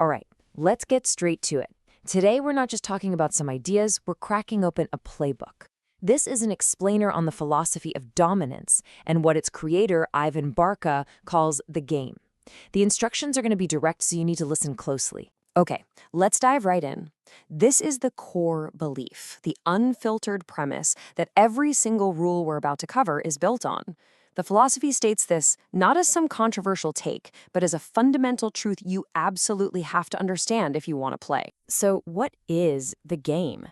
All right, let's get straight to it. Today, we're not just talking about some ideas, we're cracking open a playbook. This is an explainer on the philosophy of dominance and what its creator, Ivan Barca, calls the game. The instructions are going to be direct, so you need to listen closely. Okay, let's dive right in. This is the core belief, the unfiltered premise that every single rule we're about to cover is built on. The philosophy states this not as some controversial take, but as a fundamental truth you absolutely have to understand if you want to play. So, what is the game?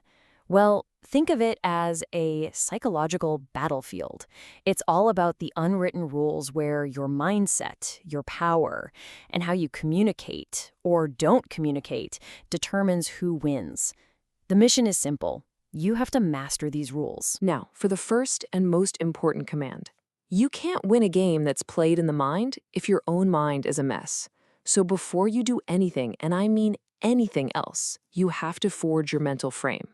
Well, think of it as a psychological battlefield. It's all about the unwritten rules where your mindset, your power, and how you communicate or don't communicate determines who wins. The mission is simple. You have to master these rules. Now, for the first and most important command. You can't win a game that's played in the mind if your own mind is a mess. So before you do anything, and I mean anything else, you have to forge your mental frame.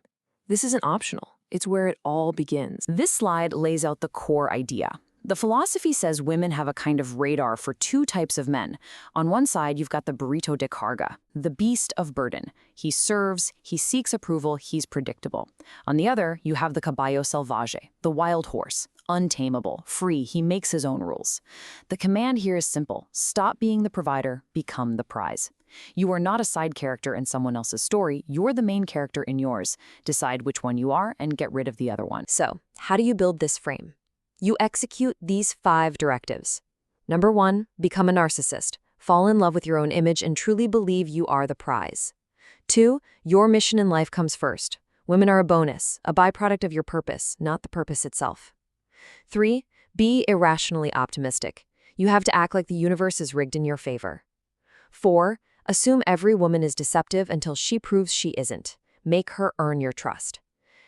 This isn't optional. It's where it all begins. This slide lays out the core idea. The philosophy says women have a kind of radar for two types of men. On one side, you've got the burrito de carga, the beast of burden. He serves, he seeks approval, he's predictable. On the other, you have the caballo salvaje, the wild horse, untamable, free, he makes his own rules. The command here is simple. Stop being the provider, become the prize. You are not a side character in someone else's story, you're the main character in yours. Decide which one you are and get rid of the other one. So, how do you build this frame? You execute these 5 directives. Number 1, become a narcissist. Fall in love with your own image and truly believe you are the prize. 2, your mission in life comes first. Women are a bonus, a byproduct of your purpose, not the purpose itself. 3, be irrationally optimistic. You have to act like the universe is rigged in your favor. 4, assume every woman is deceptive until she proves she isn't. Make her earn your trust.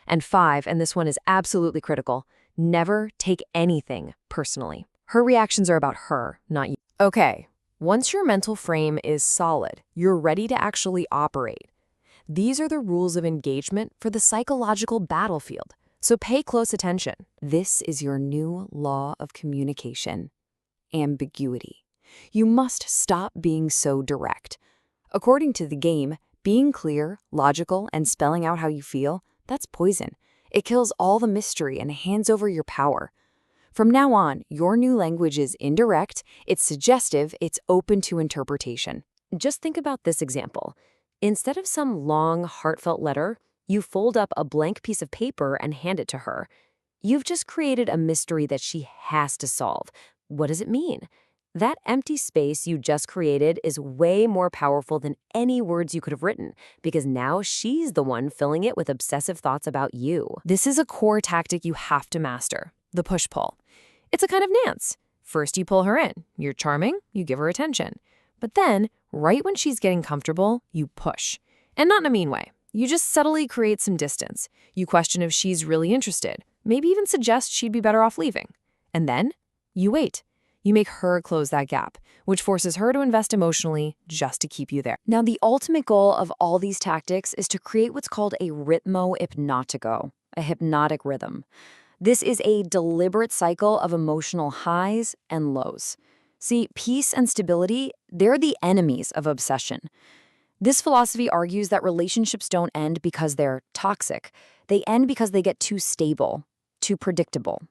And 5, and this one is absolutely critical, never take anything personally. Her reactions are about her, not you. Okay, once your mental frame is solid, you're ready to actually operate. These are the rules of engagement for the psychological battlefield, so pay close attention. This is your new law of communication: ambiguity. You must stop being so direct. According to the game, being clear, logical, and spelling out how you feel, that's poison. It kills all the mystery and hands over your power. From now on, your new language is indirect, it's suggestive, it's open to interpretation. Just think about this example. Instead of some long, heartfelt letter, you fold up a blank piece of paper and hand it to her. You've just created a mystery that she has to solve. What does it mean? That empty space you just created is way more powerful than any words you could have written, because now she's the one filling it with obsessive thoughts about you. This is a core tactic you have to master, the push-pull. It's a kind of dance. First you pull her in. You're charming, you give her attention. But then, right when she's getting comfortable, you push. And not in a mean way. You just subtly create some distance. You question if she's really interested, maybe even suggest she'd be better off leaving. And then, you wait. You make her close that gap, which forces her to invest emotionally just to keep you there. Now, the ultimate goal of all these tactics is to create what's called a ritmo hypnotico, a hypnotic rhythm. This is a deliberate cycle of emotional highs and lows. See, peace and stability, they're the enemies of obsession. This philosophy argues that relationships don't end because they're toxic. They end because they get too stable, too predictable.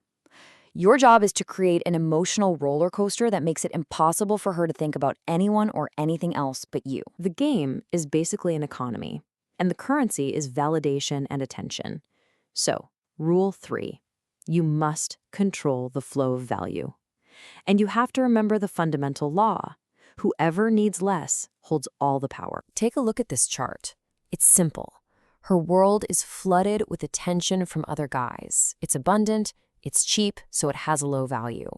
Your job is to create an emotional roller coaster that makes it impossible for her to think about anyone or anything else but you. The game is basically an economy, and the currency is validation and attention. So, rule 3, you must control the flow of value. And you have to remember the fundamental law. Whoever needs less holds all the power. Take a look at this chart. It's simple. Her world is flooded with attention from other guys. It's abundant. It's cheap, so it has a low value.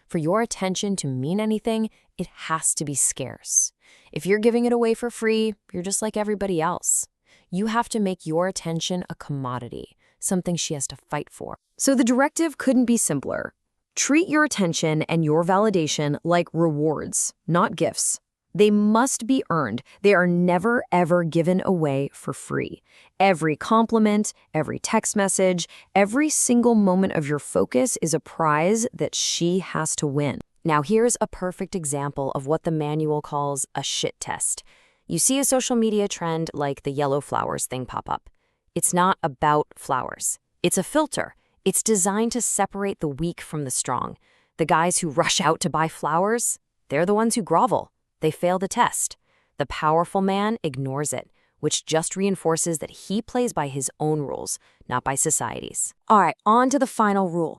For your attention to mean anything, it has to be scarce. If you're giving it away for free, you're just like everybody else. You have to make your attention a commodity, something she has to fight for. So the directive couldn't be simpler. Treat your attention and your validation like rewards, not gifts. They must be earned. They are never, ever given away for free. Every compliment, every text message, every single moment of your focus is a prize that she has to win. Now, here's a perfect example of what the manual calls a shit test. You see a social media trend like the yellow flowers thing pop up. It's not about flowers. It's a filter. It's designed to separate the weak from the strong. The guys who rush out to buy flowers, they're the ones who grovel. They fail the test. The powerful man ignores it, which just reinforces that he plays by his own rules, not by society's. All right, on to the final rule.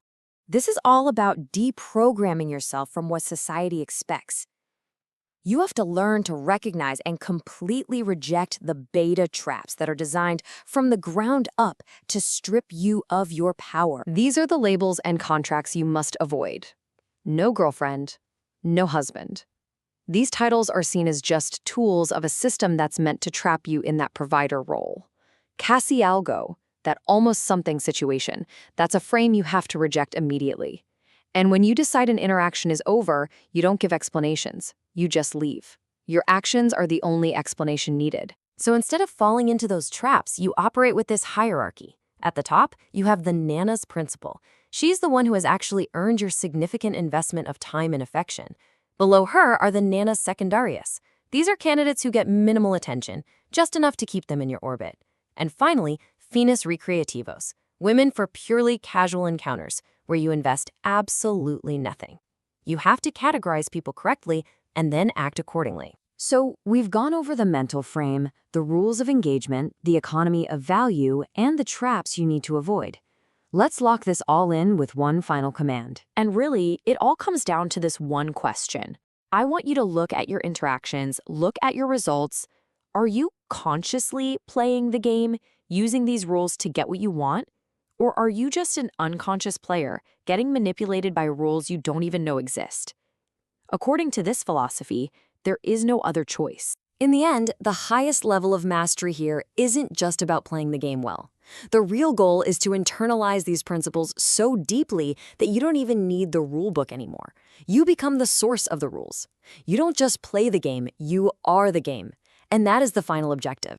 This is all about deprogramming yourself from what society expects. You have to learn to recognize and completely reject the beta traps that are designed from the ground up to strip you of your power. These are the labels and contracts you must avoid. No girlfriend, no husband. These titles are seen as just tools of a system that's meant to trap you in that provider role. Casi algo, that almost something situation, that's a frame you have to reject immediately. And when you decide an interaction is over, you don't give explanations. You just leave. Your actions are the only explanation needed. So instead of falling into those traps, you operate with this hierarchy. At the top, you have the Nana's principle. She's the one who has actually earned your significant investment of time and affection. Below her are the Nanas secundarias. These are candidates who get minimal attention, just enough to keep them in your orbit. And finally, Finas recreativos, women for purely casual encounters, where you invest absolutely nothing. You have to categorize people correctly and then act accordingly. So we've gone over the mental frame, the rules of engagement, the economy of value, and the traps you need to avoid. Let's lock this all in with one final command. And really, it all comes down to this one question. I want you to look at your interactions, look at your results. Are you consciously playing the game, using these rules to get what you want? Or are you just an unconscious player, getting manipulated by rules you don't even know exist? According to this philosophy, there is no other choice. In the end, the highest level of mastery here isn't just about playing the game well. The real goal is to internalize these principles so deeply that you don't even need the rule book anymore. You become the source of the rules. You don't just play the game, you are the game. And that is the final objective.